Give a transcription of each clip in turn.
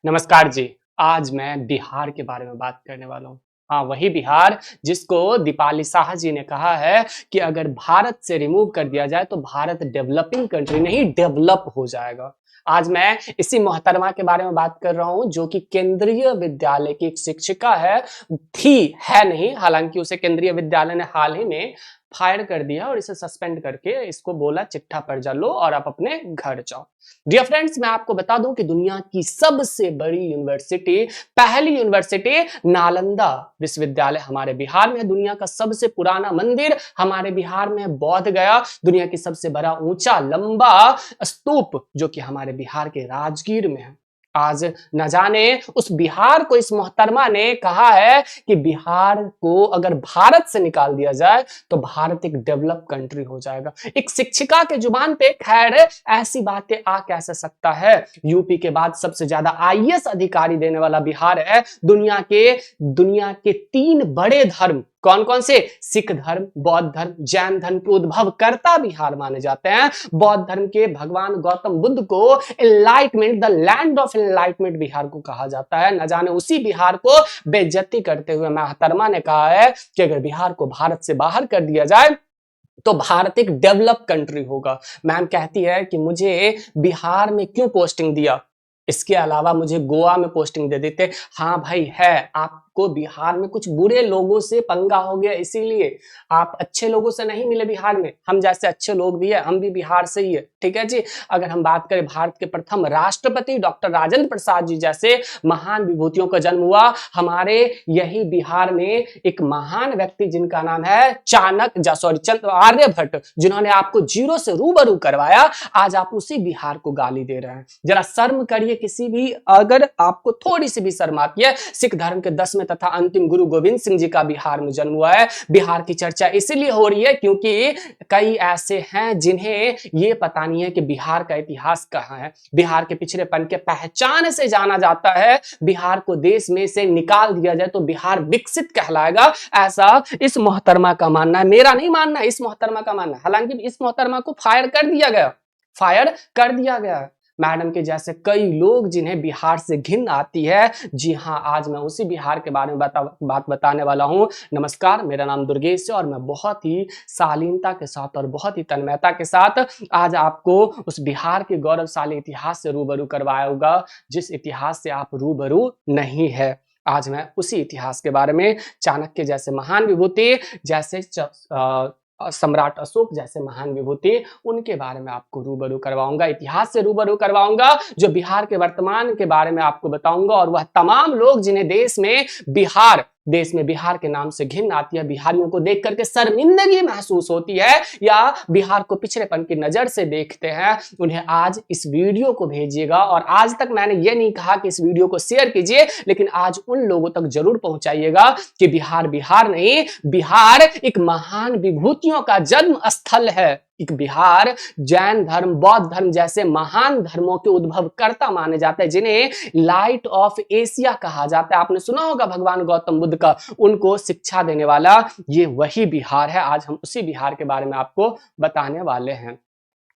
नमस्कार जी। आज मैं बिहार के बारे में बात करने वाला हूँ। हाँ, वही बिहार जिसको दीपाली शाह जी ने कहा है कि अगर भारत से रिमूव कर दिया जाए तो भारत डेवलपिंग कंट्री नहीं डेवलप हो जाएगा। आज मैं इसी मोहतरमा के बारे में बात कर रहा हूँ जो कि केंद्रीय विद्यालय की एक शिक्षिका है नहीं, हालांकि उसे केंद्रीय विद्यालय ने हाल ही में फायर कर दिया और इसे सस्पेंड करके इसको बोला चिट्ठा पर्चा लो और आप अपने घर जाओ। डियर फ्रेंड्स, मैं आपको बता दूं कि दुनिया की सबसे बड़ी यूनिवर्सिटी, पहली यूनिवर्सिटी नालंदा विश्वविद्यालय हमारे बिहार में है। दुनिया का सबसे पुराना मंदिर हमारे बिहार में है, बोध गया। दुनिया की सबसे बड़ा ऊंचा लंबा स्तूप जो कि हमारे बिहार के राजगीर में है। आज न जाने उस बिहार को इस मोहतरमा ने कहा है कि बिहार को अगर भारत से निकाल दिया जाए तो भारत एक डेवलप कंट्री हो जाएगा। एक शिक्षिका के जुबान पे खैर ऐसी बातें आ कैसे सकता है। यूपी के बाद सबसे ज्यादा आईएएस अधिकारी देने वाला बिहार है। दुनिया के 3 बड़े धर्म कौन कौन से? सिख धर्म, बौद्ध धर्म, जैन धर्म के उद्भवकर्ता बिहार माने जाते हैं। बौद्ध धर्म के भगवान गौतम बुद्ध को enlightenment, the land of enlightenment Bihar को कहा जाता है। न जाने उसी बिहार को बेइज्जती करते हुए मोहतरमा ने कहा है कि अगर बिहार को भारत से बाहर कर दिया जाए तो भारत एक डेवलप कंट्री होगा। मैम कहती है कि मुझे बिहार में क्यों पोस्टिंग दिया, इसके अलावा मुझे गोवा में पोस्टिंग दे देते। हाँ भाई, है आपको बिहार में कुछ बुरे लोगों से पंगा हो गया, इसीलिए आप अच्छे लोगों से नहीं मिले बिहार में। हम जैसे अच्छे लोग भी है, हम भी बिहार से ही है, ठीक है जी। अगर हम बात करें भारत के प्रथम राष्ट्रपति डॉक्टर राजेंद्र प्रसाद जी जैसे महान विभूतियों का जन्म हुआ हमारे यही बिहार में। एक महान व्यक्ति जिनका नाम है चंद्र आर्यभट्ट, जिन्होंने आपको जीरो से रूबरू करवाया, आज आप उसी बिहार को गाली दे रहे हैं। जरा शर्म करिए किसी भी, अगर आपको थोड़ी सी भी शर्म आती है। सिख धर्म के 10वें तथा अंतिम गुरु गोविंद सिंह जी का बिहार में जन्म हुआ है। बिहार की चर्चा इसलिए हो रही है क्योंकि कई ऐसे हैं जिन्हें ये पता नहीं है कि बिहार का इतिहास कहाँ है। बिहार के पिछड़ेपन के पहचान से जाना जाता है। बिहार को देश में से निकाल दिया जाए तो बिहार विकसित कहलाएगा, ऐसा इस मोहतरमा का मानना है। मेरा नहीं मानना, इस मोहतरमा का मानना है। हालांकि इस मोहतरमा को फायर कर दिया गया। मैडम के जैसे कई लोग जिन्हें बिहार से घिन आती है। जी हाँ, आज मैं उसी बिहार के बारे में बात बताने वाला हूँ। नमस्कार, मेरा नाम दुर्गेश है और मैं बहुत ही शालीनता के साथ और बहुत ही तन्मयता के साथ आज आपको उस बिहार के गौरवशाली इतिहास से रूबरू करवाऊंगा जिस इतिहास से आप रूबरू नहीं है। आज मैं उसी इतिहास के बारे में, चाणक्य जैसे महान विभूति, जैसे सम्राट अशोक जैसे महान विभूति, उनके बारे में आपको रूबरू करवाऊंगा, इतिहास से रूबरू करवाऊंगा, जो बिहार के वर्तमान के बारे में आपको बताऊंगा। और वह तमाम लोग जिन्हें देश में बिहार के नाम से घिन आती है, बिहारियों को देख करके शर्मिंदगी महसूस होती है या बिहार को पिछड़ेपन की नजर से देखते हैं, उन्हें आज इस वीडियो को भेजिएगा। और आज तक मैंने ये नहीं कहा कि इस वीडियो को शेयर कीजिए, लेकिन आज उन लोगों तक जरूर पहुंचाइएगा कि बिहार नहीं, बिहार एक महान विभूतियों का जन्म स्थल है। एक बिहार जैन धर्म, बौद्ध धर्म जैसे महान धर्मों के उद्भवकर्ता माने जाते हैं, जिन्हें लाइट ऑफ एशिया कहा जाता है। आपने सुना होगा भगवान गौतम बुद्ध का, उनको शिक्षा देने वाला ये वही बिहार है। आज हम उसी बिहार के बारे में आपको बताने वाले हैं।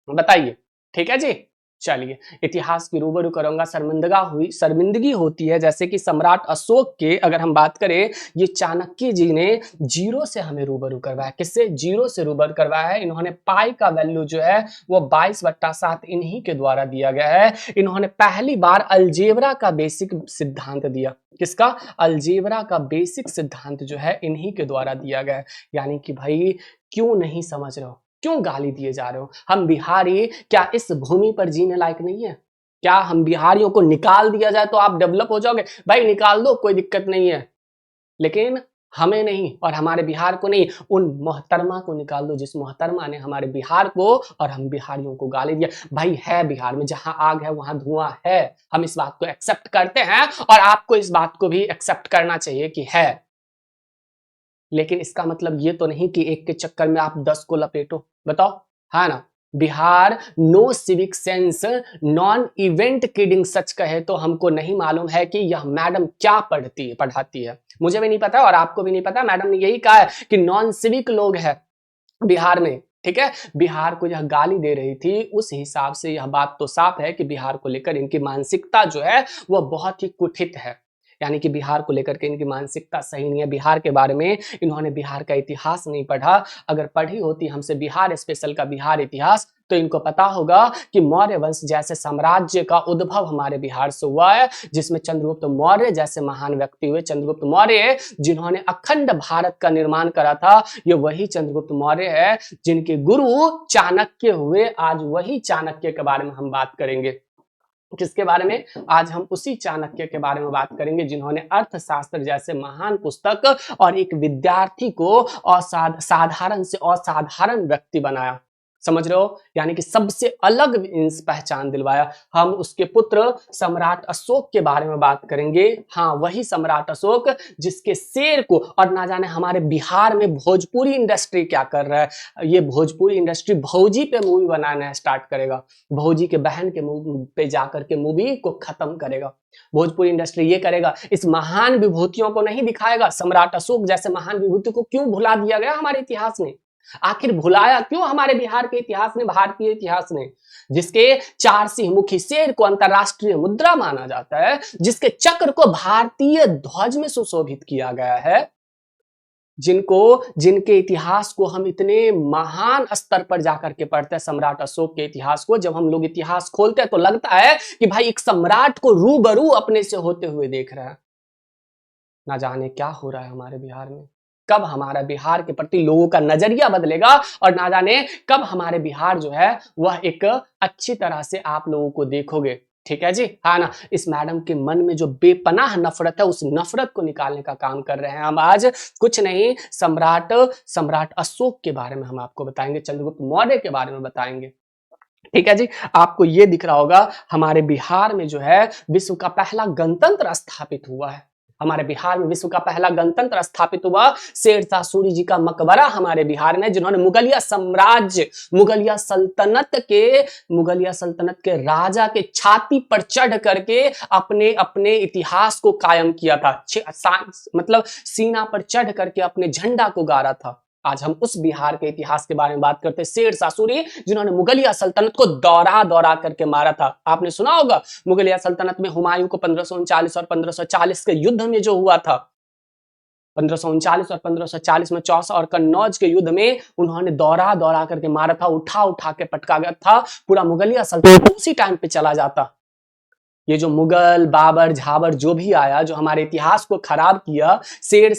बताइए, ठीक है जी। चलिए, इतिहास की रूबरू करूंगा। शर्मिंदगी होती है, जैसे कि सम्राट अशोक के अगर हम बात करें, ये चाणक्य जी ने जीरो से हमें रूबरू करवाया। किससे? जीरो से रूबरू करवाया है। इन्होंने पाई का वैल्यू जो है वो 22/7 इन्हीं के द्वारा दिया गया है। इन्होंने पहली बार अलजेब्रा का बेसिक सिद्धांत दिया। किसका? अलजेब्रा का बेसिक सिद्धांत जो है इन्हीं के द्वारा दिया गया है। यानी कि भाई, क्यों नहीं समझ रहे हो? क्यों गाली दिए जा रहे हो? हम बिहारी क्या इस भूमि पर जीने लायक नहीं है? क्या हम बिहारियों को निकाल दिया जाए तो आप डेवलप हो जाओगे? भाई निकाल दो, कोई दिक्कत नहीं है, लेकिन हमें नहीं और हमारे बिहार को नहीं। उन मोहतरमा को निकाल दो जिस मोहतरमा ने हमारे बिहार को और हम बिहारियों को गाली दिया। भाई है बिहार में, जहां आग है वहां धुआं है। हम इस बात को एक्सेप्ट करते हैं और आपको इस बात को भी एक्सेप्ट करना चाहिए कि है। लेकिन इसका मतलब ये तो नहीं कि एक के चक्कर में आप 10 को लपेटो। बताओ, है ना? Bihar no civic sense, not even kidding सच कहे तो हमको नहीं मालूम है कि यह मैडम क्या पढ़ाती है। मुझे भी नहीं पता और आपको भी नहीं पता। मैडम ने यही कहा है कि नॉन सिविक लोग हैं बिहार में। ठीक है, बिहार को यह गाली दे रही थी। उस हिसाब से यह बात तो साफ है कि बिहार को लेकर इनकी मानसिकता जो है वह बहुत ही कुठित है। यानी कि बिहार को लेकर के इनकी मानसिकता सही नहीं है। बिहार के बारे में इन्होंने बिहार का इतिहास नहीं पढ़ा। अगर पढ़ी होती हमसे बिहार स्पेशल का बिहार इतिहास, तो इनको पता होगा कि मौर्य वंश जैसे साम्राज्य का उद्भव हमारे बिहार से हुआ है, जिसमें चंद्रगुप्त मौर्य जैसे महान व्यक्ति हुए। चंद्रगुप्त मौर्य जिन्होंने अखंड भारत का निर्माण करा था, ये वही चंद्रगुप्त मौर्य है जिनके गुरु चाणक्य हुए। आज वही चाणक्य के बारे में हम बात करेंगे। किसके बारे में? आज हम उसी चाणक्य के बारे में बात करेंगे जिन्होंने अर्थशास्त्र जैसे महान पुस्तक और एक विद्यार्थी को साधारण से असाधारण व्यक्ति बनाया। समझ रहे हो? यानी कि सबसे अलग पहचान दिलवाया। हम उसके पुत्र सम्राट अशोक के बारे में बात करेंगे। हाँ, वही सम्राट अशोक जिसके शेर को, और ना जाने हमारे बिहार में भोजपुरी इंडस्ट्री क्या कर रहा है। ये भोजपुरी इंडस्ट्री भौजी पे मूवी बनाना स्टार्ट करेगा। भौजी के बहन के पे जाकर के मूवी को खत्म करेगा। भोजपुरी इंडस्ट्री ये करेगा। इस महान विभूतियों को नहीं दिखाएगा। सम्राट अशोक जैसे महान विभूति को क्यों भुला दिया गया हमारे इतिहास ने? आखिर भुलाया क्यों हमारे बिहार के इतिहास ने, भारतीय इतिहास ने? जिसके 4 सिंह मुखी शेर को अंतरराष्ट्रीय मुद्रा माना जाता है, जिसके चक्र को भारतीय ध्वज में सुशोभित किया गया है, जिनके इतिहास को हम इतने महान स्तर पर जाकर के पढ़ते हैं, सम्राट अशोक के इतिहास को। जब हम लोग इतिहास खोलते हैं तो लगता है कि भाई एक सम्राट को रूबरू अपने से होते हुए देख रहा है। ना जाने क्या हो रहा है हमारे बिहार में, कब हमारा बिहार के प्रति लोगों का नजरिया बदलेगा, और ना जाने कब हमारे बिहार जो है वह एक अच्छी तरह से आप लोगों को देखोगे। ठीक है जी, हाँ ना। इस मैडम के मन में जो बेपनाह नफरत है, उस नफरत को निकालने का काम कर रहे हैं हम आज। कुछ नहीं, सम्राट अशोक के बारे में हम आपको बताएंगे, चंद्रगुप्त मौर्य के बारे में बताएंगे। ठीक है जी, आपको ये दिख रहा होगा हमारे बिहार में जो है विश्व का पहला गणतंत्र स्थापित हुआ है। हमारे बिहार में विश्व का पहला गणतंत्र स्थापित हुआ। शेरशाह सूरी जी का मकबरा हमारे बिहार में, जिन्होंने मुगलिया साम्राज्य, मुगलिया सल्तनत के राजा के छाती पर चढ़ करके अपने अपने इतिहास को कायम किया था। मतलब सीना पर चढ़ करके अपने झंडा को गाड़ा था। आज हम उस बिहार के इतिहास के बारे में बात करते हैं। शेरशाह सूरी जिन्होंने मुगलिया सल्तनत को दौरा दौरा करके मारा था। आपने सुना होगा मुगलिया सल्तनत में हुमायूं को 1539 और 1540 के युद्ध में जो हुआ था, 1539 और 1540 में चौसा और कन्नौज के युद्ध में उन्होंने दौरा दौरा करके मारा था, उठा उठा के पटका गया था। पूरा मुगलिया सल्तनत उसी टाइम पे चला जाता। ये जो मुगल, बाबर, झाबर जो भी आया, जो हमारे इतिहास को खराब किया,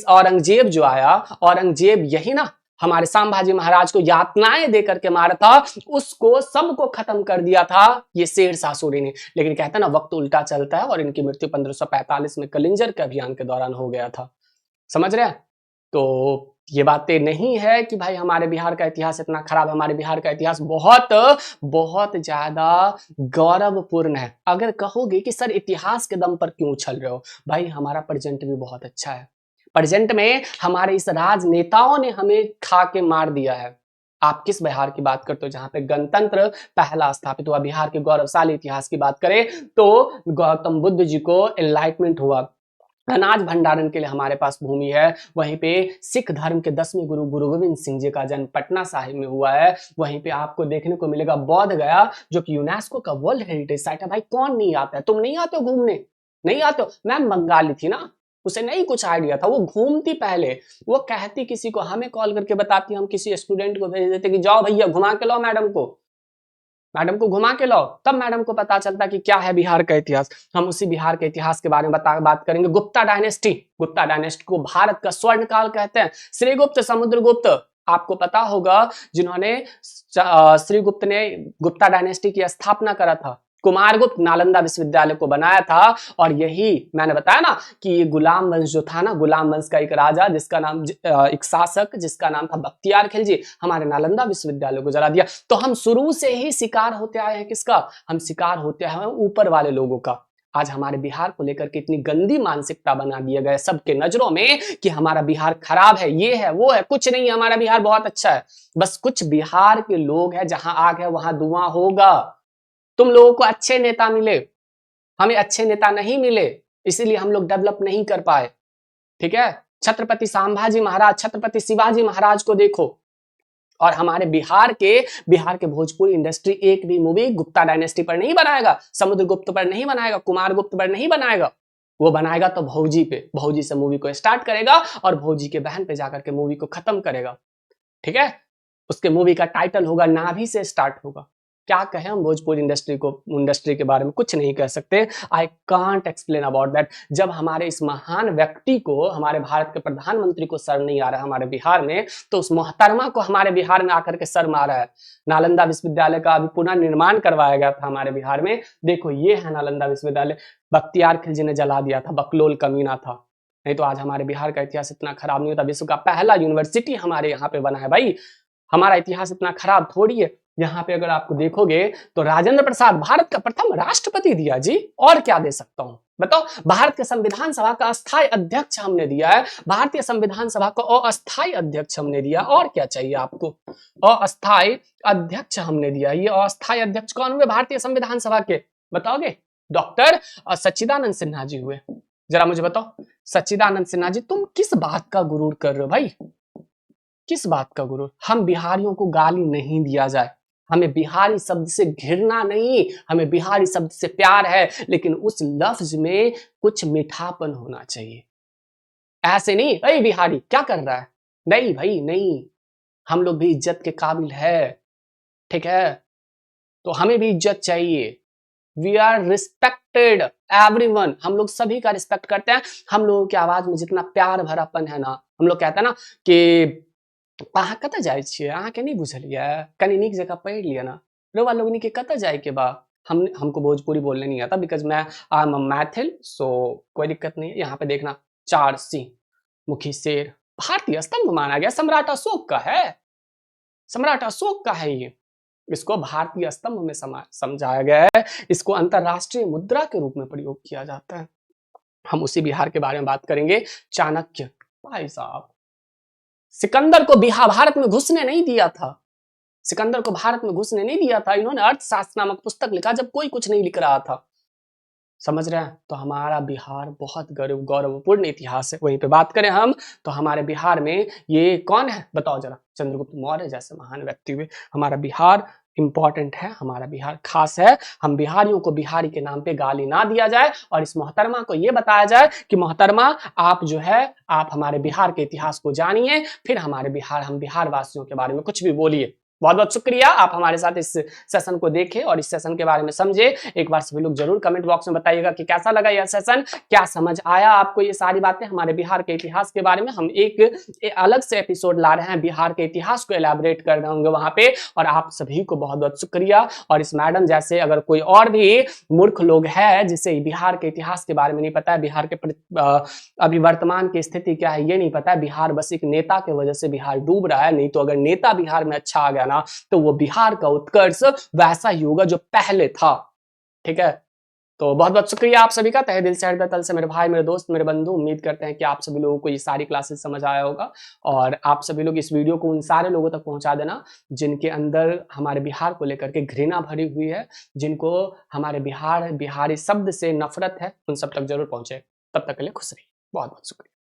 औरंगजेब जो आया, औरंगजेब यही ना हमारे संभाजी महाराज को यातनाएं दे करके मारा था, उसको सबको खत्म कर दिया था ये शेरशाह सूरी ने। लेकिन कहते हैं ना वक्त उल्टा चलता है, और इनकी मृत्यु 1545 में कलिंजर के अभियान के दौरान हो गया था। समझ रहे हैं? तो ये बातें नहीं है कि भाई हमारे बिहार का इतिहास इतना खराब है। हमारे बिहार का इतिहास बहुत बहुत ज्यादा गौरवपूर्ण है। अगर कहोगे कि सर इतिहास के दम पर क्यों उछल रहे हो, भाई हमारा प्रेजेंट भी बहुत अच्छा है। प्रेजेंट में हमारे इस राजनेताओं ने हमें खा के मार दिया है। आप किस बिहार की बात करते हो जहां पे गणतंत्र पहला स्थापित हुआ? बिहार के गौरवशाली इतिहास की बात करें तो गौतम बुद्ध जी को एनलाइटमेंट हुआ, अनाज भंडारण के लिए हमारे पास भूमि है। वहीं पे सिख धर्म के 10वें गुरु गुरु गोविंद सिंह जी का जन्म पटना साहिब में हुआ है। वहीं पे आपको देखने को मिलेगा बोध गया, जो कि यूनेस्को का वर्ल्ड हेरिटेज साइट है। भाई कौन नहीं आता है? तुम नहीं आते हो घूमने? नहीं आते हो? मैम बंगाली थी ना, उसे नहीं कुछ आइडिया था, वो घूमती पहले, वो कहती किसी को, हमें कॉल करके बताती, हम किसी स्टूडेंट को भेज देते कि जाओ भैया घुमा के लाओ मैडम को घुमा के लाओ, तब मैडम को पता चलता कि क्या है बिहार का इतिहास। हम उसी बिहार के इतिहास के बारे में बात करेंगे। गुप्ता डायनेस्टी को भारत का स्वर्ण काल कहते हैं। श्रीगुप्त, समुद्रगुप्त, आपको पता होगा जिन्होंने श्रीगुप्त ने गुप्ता डायनेस्टी की स्थापना करा था। कुमारगुप्त नालंदा विश्वविद्यालय को बनाया था, और यही मैंने बताया ना कि ये गुलाम वंश जो था ना, गुलाम वंश का एक राजा जिसका नाम, एक शासक जिसका नाम था बख्तियार खिलजी, हमारे नालंदा विश्वविद्यालय को जला दिया। तो हम शुरू से ही शिकार होते आए हैं किसका? हम शिकार होते आए हैं ऊपर वाले लोगों का। आज हमारे बिहार को लेकर के इतनी गंदी मानसिकता बना दिया गया सबके नजरों में कि हमारा बिहार खराब है, ये है वो है। कुछ नहीं, हमारा बिहार बहुत अच्छा है। बस कुछ बिहार के लोग हैं, जहां आग है वहां धुआं होगा। तुम लोगों को अच्छे नेता मिले, हमें अच्छे नेता नहीं मिले, इसीलिए हम लोग डेवलप नहीं कर पाए। ठीक है, छत्रपति संभाजी महाराज, छत्रपति शिवाजी महाराज को देखो, और हमारे बिहार के भोजपुरी इंडस्ट्री एक भी मूवी गुप्ता डायनेस्टी पर नहीं बनाएगा, समुद्रगुप्त पर नहीं बनाएगा, कुमार गुप्त पर नहीं बनाएगा। वो बनाएगा तो भौजी पे, भौजी से मूवी को स्टार्ट करेगा और भौजी के बहन पे जाकर के मूवी को खत्म करेगा। ठीक है, उसके मूवी का टाइटल होगा नाभि से स्टार्ट होगा। क्या कहें हम भोजपुरी इंडस्ट्री के बारे में, कुछ नहीं कह सकते। I can't explain about that. जब हमारे इस महान व्यक्ति को, हमारे भारत के प्रधानमंत्री को शर्म नहीं आ रहा है हमारे बिहार में, तो उस मोहतरमा को हमारे बिहार में आकर के शर्म आ रहा है। नालंदा विश्वविद्यालय का अभी पुनः निर्माण करवाया गया था हमारे बिहार में। देखो ये है नालंदा विश्वविद्यालय, बख्तियार खिलजी ने जला दिया था, बकलोल कमीना था। नहीं तो आज हमारे बिहार का इतिहास इतना खराब नहीं होता। विश्व का पहला यूनिवर्सिटी हमारे यहाँ पे बना है भाई। हमारा इतिहास इतना खराब थोड़ी है। यहाँ पे अगर आपको देखोगे तो राजेंद्र प्रसाद भारत का प्रथम राष्ट्रपति दिया जी, और क्या दे सकता हूँ बताओ। भारत के संविधान सभा का अस्थायी अध्यक्ष हमने दिया है, भारतीय संविधान सभा को अस्थायी अध्यक्ष हमने दिया, और क्या चाहिए आपको। अस्थायी अध्यक्ष हमने दिया। ये अस्थायी अध्यक्ष कौन हुए भारतीय संविधान सभा के, बताओगे। डॉक्टर सच्चिदानंद सिन्हा जी हुए। जरा मुझे बताओ सच्चिदानंद सिन्हा जी, तुम किस बात का गुरूर कर रहे हो भाई, किस बात का गुरूर। हम बिहारियों को गाली नहीं दिया जाए, हमें बिहारी शब्द से घृणा नहीं, हमें बिहारी शब्द से प्यार है, लेकिन उस लफ्ज में कुछ मीठापन होना चाहिए। ऐसे नहीं अरे बिहारी क्या कर रहा है, नहीं भाई नहीं, हम लोग भी इज्जत के काबिल है, ठीक है, तो हमें भी इज्जत चाहिए। वी आर रिस्पेक्टेड एवरीवन, हम लोग सभी का रिस्पेक्ट करते हैं। हम लोगों की आवाज में जितना प्यार भरापन है ना, हम लोग कहते हैं ना कि अहाँ कतऽ जाइ छियै, अहाँके नहीं बुझलियै, कनी नीक जगह पढ़ लिया ना, रउआ लोगनी के कतऽ जाए के बा। हमको भोजपुरी बोलने नहीं आता, बिकॉज मैं आई एम मैथिल, सो कोई दिक्कत नहीं है। यहाँ पे देखना 4 सिंह मुखी शेर भारतीय स्तंभ माना गया, सम्राट अशोक का है, सम्राट अशोक का है ये। इसको भारतीय स्तंभ में समझाया गया है, इसको अंतरराष्ट्रीय मुद्रा के रूप में प्रयोग किया जाता है। हम उसी बिहार के बारे में बात करेंगे। चाणक्य भाई साहब, सिकंदर को भारत में घुसने नहीं दिया था, सिकंदर को भारत में घुसने नहीं दिया था। इन्होंने अर्थशास्त्र नामक पुस्तक लिखा जब कोई कुछ नहीं लिख रहा था, समझ रहे हैं। तो हमारा बिहार बहुत गौरवपूर्ण इतिहास है। वहीं पे बात करें हम तो हमारे बिहार में ये कौन है बताओ जरा, चंद्रगुप्त मौर्य जैसे महान व्यक्ति हुए। हमारा बिहार इंपॉर्टेंट है, हमारा बिहार खास है। हम बिहारियों को बिहारी के नाम पे गाली ना दिया जाए, और इस मोहतरमा को ये बताया जाए कि मोहतरमा आप जो है, आप हमारे बिहार के इतिहास को जानिए, फिर हम बिहार वासियों के बारे में कुछ भी बोलिए। बहुत बहुत शुक्रिया, आप हमारे साथ इस सेशन को देखें और इस सेशन के बारे में समझे। एक बार सभी लोग जरूर कमेंट बॉक्स में बताइएगा कि कैसा लगा यह सेशन, क्या समझ आया आपको ये सारी बातें हमारे बिहार के इतिहास के बारे में। हम एक अलग से एपिसोड ला रहे हैं, बिहार के इतिहास को एलैबोरेट कर रहे होंगे वहां पे। और आप सभी को बहुत बहुत शुक्रिया। और इस मैडम जैसे अगर कोई और भी मूर्ख लोग है जिसे बिहार के इतिहास के बारे में नहीं पता है, बिहार के अभी वर्तमान की स्थिति क्या है ये नहीं पता है, बिहार बस एक नेता की वजह से बिहार डूब रहा है, नहीं तो अगर नेता बिहार में अच्छा आ गया ना तो वो बिहार का उत्कर्ष वैसा ही होगा जो पहले था। ठीक है, तो बहुत बहुत शुक्रिया आप सभी का, तहे दिल से हृदय तल से मेरे भाई, मेरे दोस्त, मेरे बंधु। उम्मीद करते हैं कि आप सभी लोगों को ये सारी क्लासेस समझ आया होगा, और आप सभी लोग इस वीडियो को उन सारे लोगों तक पहुंचा देना जिनके अंदर हमारे बिहार को लेकर के घृणा भरी हुई है, जिनको हमारे बिहारी शब्द से नफरत है, उन सब तक जरूर पहुंचे। तब तक के लिए खुश रहिए, बहुत बहुत शुक्रिया।